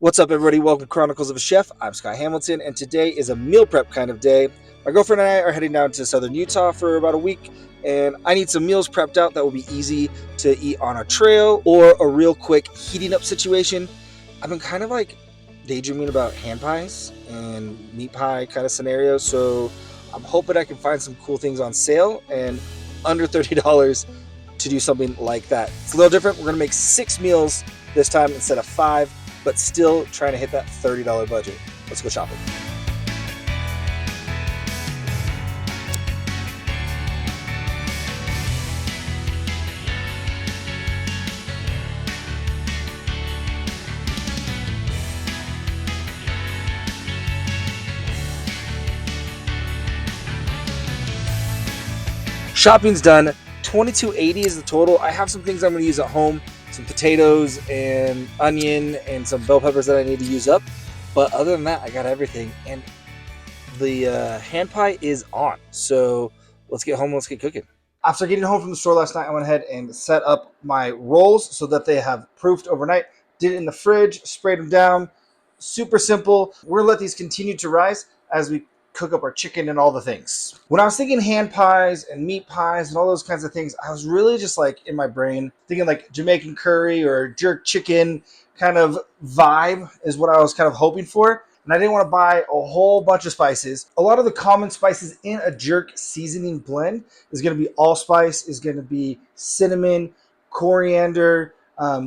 What's up, everybody? Welcome to Chronicles of a Chef. I'm Scott Hamilton, and today is a meal prep kind of day. My girlfriend and I are heading down to southern Utah for about a week, and I need some meals prepped out that will be easy to eat on a trail or a real quick heating up situation. I've been kind of like daydreaming about hand pies and meat pie kind of scenarios, so I'm hoping I can find some cool things on sale and under $30 to do something like that. It's a little different. We're going to make 6 meals this time instead of 5. But still trying to hit that $30 budget. Let's go shopping. Shopping's done. $22.80 is the total. I have some things I'm going to use at home. Some potatoes and onion and some bell peppers that I need to use up. But other than that, I got everything. And the hand pie is on. So let's get home. Let's get cooking. After getting home from the store last night, I went ahead and set up my rolls so that they have proofed overnight. Did it in the fridge, sprayed them down. Super simple. We're going to let these continue to rise as we cook up our chicken and all the things. When I was thinking hand pies and meat pies and all those kinds of things, I was really just like in my brain thinking like Jamaican curry or jerk chicken kind of vibe is what I was kind of hoping for. And I didn't want to buy a whole bunch of spices. A lot of the common spices in a jerk seasoning blend is going to be allspice, is going to be cinnamon, coriander,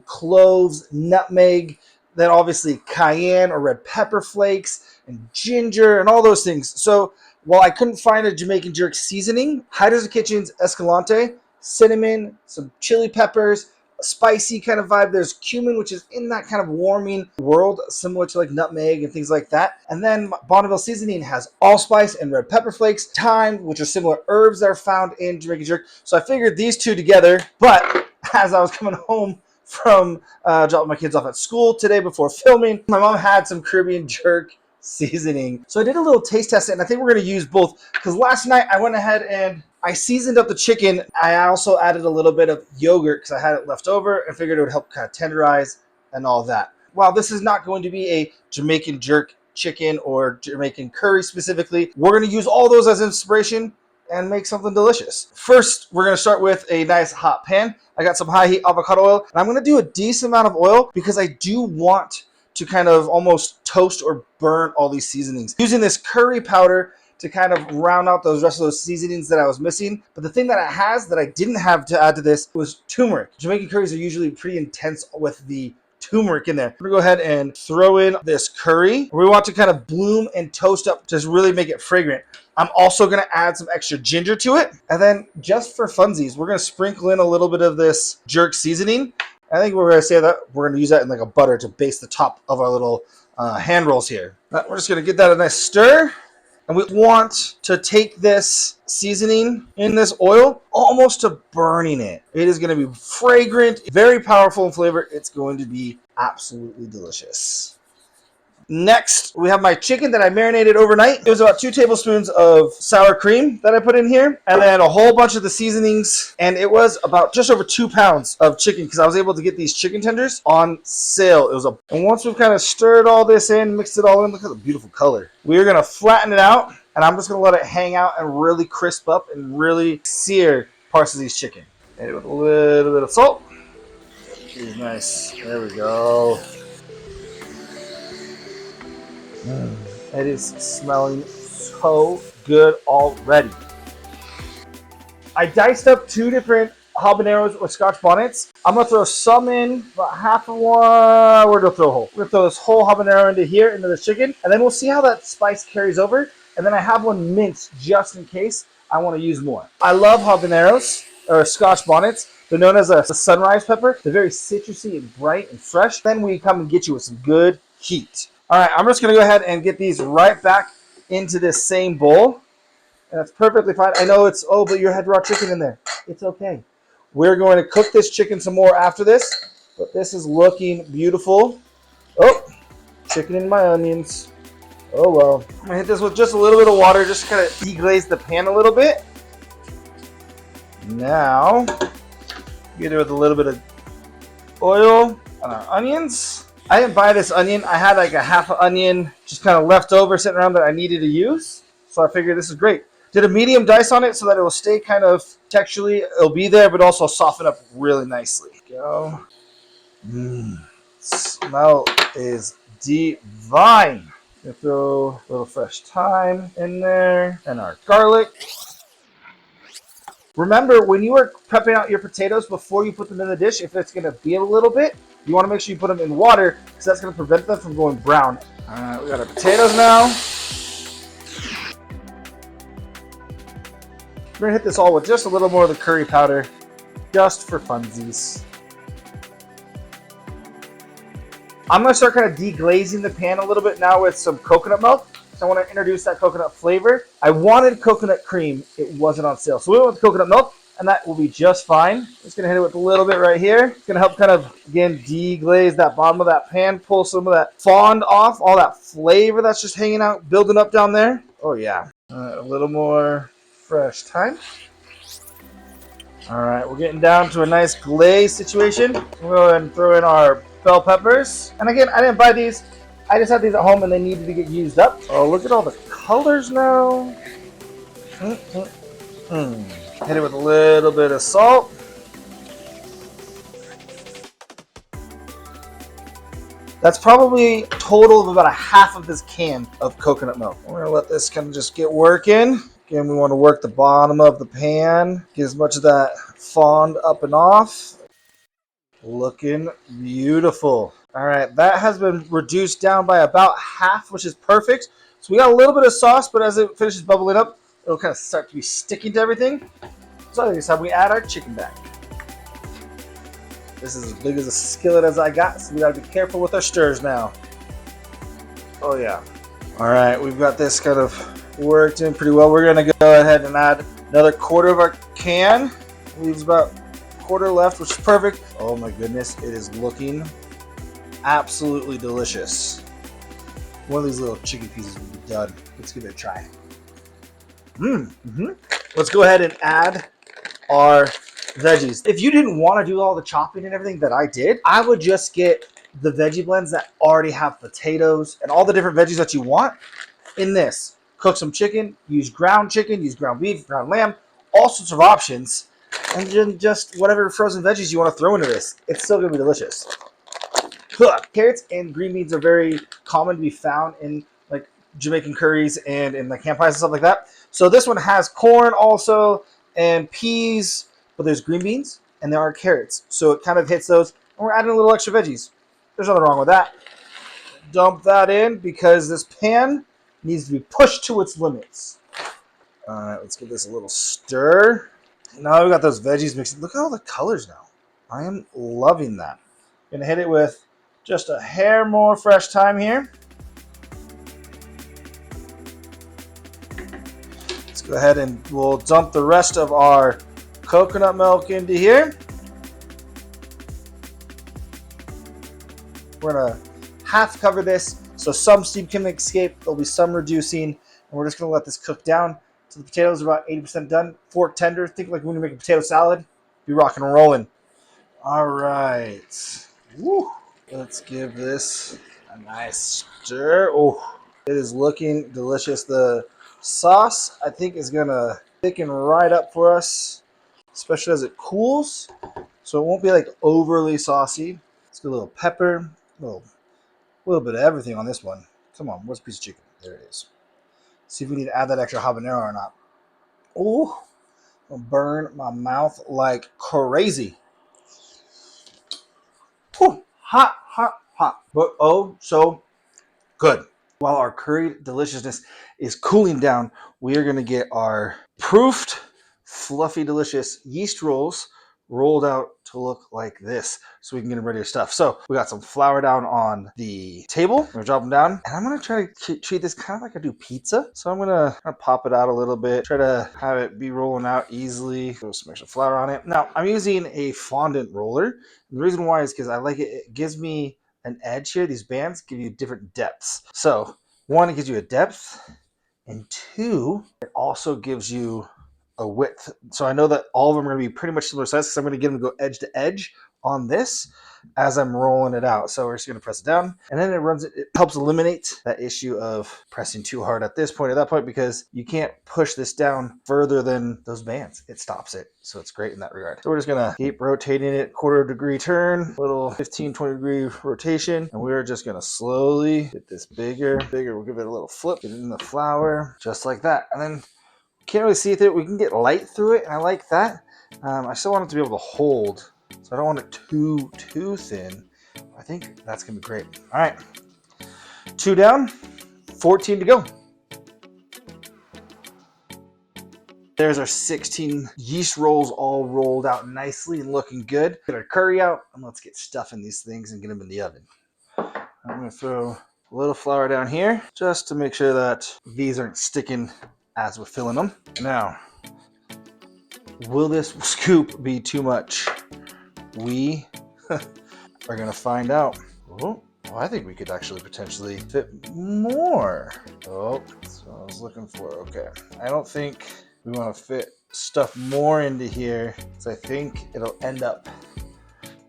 cloves, nutmeg, then obviously cayenne or red pepper flakes, and ginger and all those things. So while I couldn't find a Jamaican jerk seasoning, Hyder's Kitchen's Escalante, cinnamon, some chili peppers, a spicy kind of vibe. There's cumin, which is in that kind of warming world, similar to like nutmeg and things like that. And then Bonneville Seasoning has allspice and red pepper flakes, thyme, which are similar herbs that are found in Jamaican jerk. So I figured these two together, but as I was coming home from dropping my kids off at school today before filming, my mom had some Caribbean jerk seasoning. So I did a little taste test, and I think we're going to use both because last night I went ahead and I seasoned up the chicken. I also added a little bit of yogurt because I had it left over and figured it would help kind of tenderize and all that. While this is not going to be a Jamaican jerk chicken or Jamaican curry specifically, we're going to use all those as inspiration and make something delicious. First, we're going to start with a nice hot pan. I got some high heat avocado oil, and I'm going to do a decent amount of oil because I do want to kind of almost toast or burn all these seasonings. Using this curry powder to kind of round out those rest of those seasonings that I was missing. But the thing that it has that I didn't have to add to this was turmeric. Jamaican curries are usually pretty intense with the turmeric in there. I'm gonna go ahead and throw in this curry. We want to kind of bloom and toast up, just really make it fragrant. I'm also gonna add some extra ginger to it. And then just for funsies, we're gonna sprinkle in a little bit of this jerk seasoning. I think we're going to say that we're going to use that in like a butter to base the top of our little hand rolls here. We're just going to get that a nice stir. And we want to take this seasoning in this oil almost to burning it. It is going to be fragrant, very powerful in flavor. It's going to be absolutely delicious. Next, we have my chicken that I marinated overnight. It was about 2 tablespoons of sour cream that I put in here, and then a whole bunch of the seasonings, and it was about just over 2 pounds of chicken because I was able to get these chicken tenders on sale. And once we've kind of stirred all this in, mixed it all in, look at the beautiful color. We're going to flatten it out, and I'm just going to let it hang out and really crisp up and really sear parts of these chicken. And with a little bit of salt. Nice. There we go. It is smelling so good already. I diced up 2 different habaneros or scotch bonnets. I'm going to throw some in, about half of one. We're going to throw a whole. We're going to throw this whole habanero into here, into the chicken, and then we'll see how that spice carries over. And then I have one minced just in case I want to use more. I love habaneros or scotch bonnets. They're known as a sunrise pepper. They're very citrusy and bright and fresh. Then we come and get you with some good heat. All right, I'm just going to go ahead and get these right back into this same bowl. And that's perfectly fine. I know it's, but you had raw chicken in there. It's okay. We're going to cook this chicken some more after this. But this is looking beautiful. Oh, chicken in my onions. Oh, well. I'm going to hit this with just a little bit of water just to kind of deglaze the pan a little bit. Now, get it with a little bit of oil on our onions. I didn't buy this onion. I had like a half an onion just kind of left over sitting around that I needed to use. So I figured this is great. Did a medium dice on it so that it will stay kind of texturally. It'll be there, but also soften up really nicely. Go. Smell is divine. Gonna throw a little fresh thyme in there and our garlic. Remember, when you are prepping out your potatoes before you put them in the dish, if it's going to be a little bit, you want to make sure you put them in water because that's going to prevent them from going brown. All right, we got our potatoes now. We're going to hit this all with just a little more of the curry powder, just for funsies. I'm going to start kind of deglazing the pan a little bit now with some coconut milk. So I want to introduce that coconut flavor. I wanted coconut cream. It wasn't on sale. So we went with coconut milk, and that will be just fine. Just going to hit it with a little bit right here. It's going to help kind of, again, deglaze that bottom of that pan, pull some of that fond off, all that flavor that's just hanging out, building up down there. Oh, yeah. A little more fresh thyme. All right, we're getting down to a nice glaze situation. We'll go ahead and throw in our bell peppers. And again, I didn't buy these. I just had these at home and they needed to get used up. Oh, look at all the colors now. Hit it with a little bit of salt. That's probably a total of about a half of this can of coconut milk. We're gonna let this kind of just get working. Again, we want to work the bottom of the pan, get as much of that fond up and off. Looking beautiful. All right, that has been reduced down by about half, which is perfect. So we got a little bit of sauce, but as it finishes bubbling up, it'll kind of start to be sticking to everything. So this time we add our chicken back. This is as big as a skillet as I got, so we gotta be careful with our stirs now. Oh yeah. All right, we've got this kind of worked in pretty well. We're gonna go ahead and add another quarter of our can. Leaves about a quarter left, which is perfect. Oh my goodness, it is looking absolutely delicious. One of these little chicken pieces will be done. Let's give it a try. Let's go ahead and add our veggies. If you didn't want to do all the chopping and everything that I did, I would just get the veggie blends that already have potatoes and all the different veggies that you want in this. Cook some chicken, use ground beef, ground lamb, all sorts of options, and then just whatever frozen veggies you want to throw into this. It's still going to be delicious. Carrots and green beans are very common to be found in like Jamaican curries and in like ham pies and stuff like that. So this one has corn also and peas, but there's green beans and there are carrots. So it kind of hits those, and we're adding a little extra veggies. There's nothing wrong with that. Dump that in because this pan needs to be pushed to its limits. All right, let's give this a little stir. Now we've got those veggies mixed. Look at all the colors now. I am loving that. Gonna hit it with just a hair more fresh thyme here. Let's go ahead and we'll dump the rest of our coconut milk into here. We're gonna half cover this so some steam can escape. There'll be some reducing, and we're just gonna let this cook down so the potatoes are about 80% done. Fork tender. Think like when you make a potato salad. Be rocking and rolling. All right. Woo. Let's give this a nice stir. Oh, it is looking delicious. The sauce, I think, is going to thicken right up for us, especially as it cools. So it won't be like overly saucy. Let's get a little pepper, a little bit of everything on this one. Come on, where's a piece of chicken? There it is. See if we need to add that extra habanero or not. Oh, it'll burn my mouth like crazy. Whew. Hot, hot, hot. But oh, so good. While our curry deliciousness is cooling down, we are going to get our proofed, fluffy, delicious yeast rolls rolled out to look like this so we can get them ready to stuff. So we got some flour down on the table. I'm going to drop them down, and I'm going to try to treat this kind of like I do pizza. So I'm going to pop it out a little bit, try to have it be rolling out easily. Throw some extra flour on it. Now I'm using a fondant roller. And the reason why is because I like it. It gives me an edge here. These bands give you different depths. So one, it gives you a depth, and two, it also gives you a width. So I know that all of them are going to be pretty much similar size because I'm going to get them to go edge to edge on this. as I'm rolling it out. So we're just gonna press it down, and then it helps eliminate that issue of pressing too hard at this point, at that point, because you can't push this down further than those bands. It stops it. So it's great in that regard. So we're just gonna keep rotating it, quarter degree turn, little 15, 20 degree rotation. And we're just gonna slowly get this bigger. We'll give it a little flip, get it in the flour, just like that. And then can't really see it there. We can get light through it, and I like that. I still want it to be able to hold, so I don't want it too thin. I think that's gonna be great. All right, 2 down, 14 to go. There's our 16 yeast rolls all rolled out nicely and looking good. Get our curry out, and let's get stuffing these things and get them in the oven. I'm gonna throw a little flour down here just to make sure that these aren't sticking as we're filling them. Now, will this scoop be too much? We are gonna find out. Oh, well, I think we could actually potentially fit more. Oh, that's what I was looking for. Okay, I don't think we want to fit stuff more into here, because I think it'll end up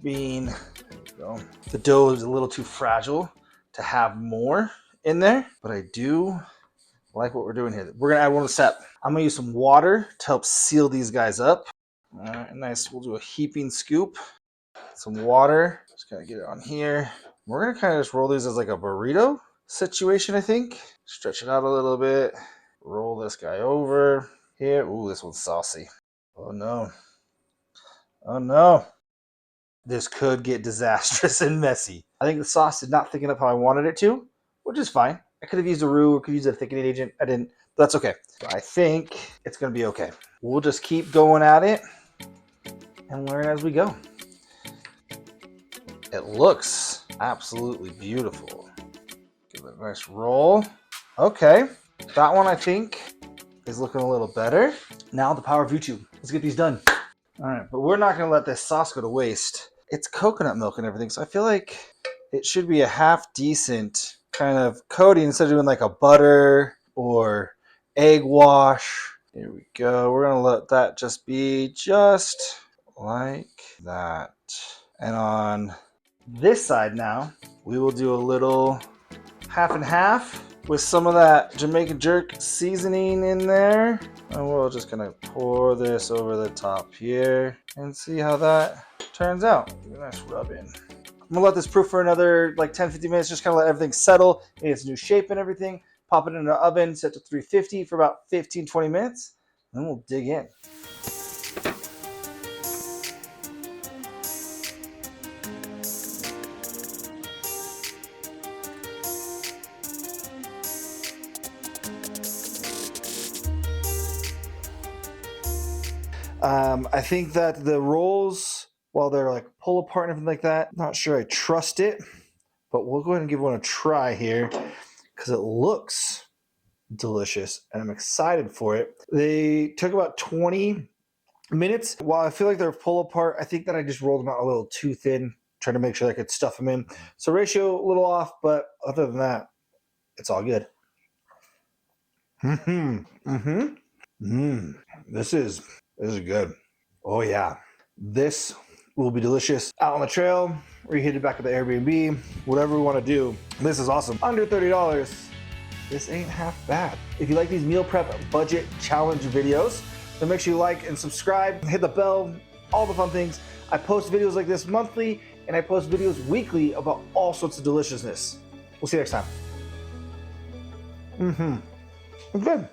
being, there we go. The dough is a little too fragile to have more in there, but I do like what we're doing here. We're gonna add one step. I'm gonna use some water to help seal these guys up. All right, nice. We'll do a heaping scoop. Some water. Just gotta get it on here. We're gonna kind of just roll these as like a burrito situation, I think. Stretch it out a little bit. Roll this guy over here. Ooh, this one's saucy. Oh no. Oh no. This could get disastrous and messy. I think the sauce did not thicken up how I wanted it to, which is fine. I could have used a roux or could use a thickening agent. I didn't, but that's okay. But I think it's gonna be okay. We'll just keep going at it and learn as we go. It looks absolutely beautiful. Give it a nice roll. Okay, that one I think is looking a little better. Now the power of YouTube. Let's get these done. All right, but we're not gonna let this sauce go to waste. It's coconut milk and everything, so I feel like it should be a half decent kind of coating instead of doing like a butter or egg wash. Here we go. We're gonna let that just be just like that. And on this side now, we will do a little half and half with some of that Jamaican jerk seasoning in there. And we're just gonna pour this over the top here and see how that turns out. Nice rub in. I'm gonna let this proof for another like 10-15 minutes, just kind of let everything settle in its new shape and everything. Pop it in the oven, set to 350 for about 15-20 minutes, and then we'll dig in. I think that the rolls, while they're like pull apart and everything like that, not sure I trust it, but we'll go ahead and give one a try here because it looks delicious and I'm excited for it. They took about 20 minutes. While I feel like they're pull apart, I think that I just rolled them out a little too thin, trying to make sure I could stuff them in. So ratio a little off, but other than that, it's all good. This is good. Oh yeah, this will be delicious. Out on the trail, reheated back at the Airbnb, whatever we want to do. This is awesome. Under $30. This ain't half bad. If you like these meal prep budget challenge videos, then make sure you like and subscribe, hit the bell, all the fun things. I post videos like this monthly, and I post videos weekly about all sorts of deliciousness. We'll see you next time. Good.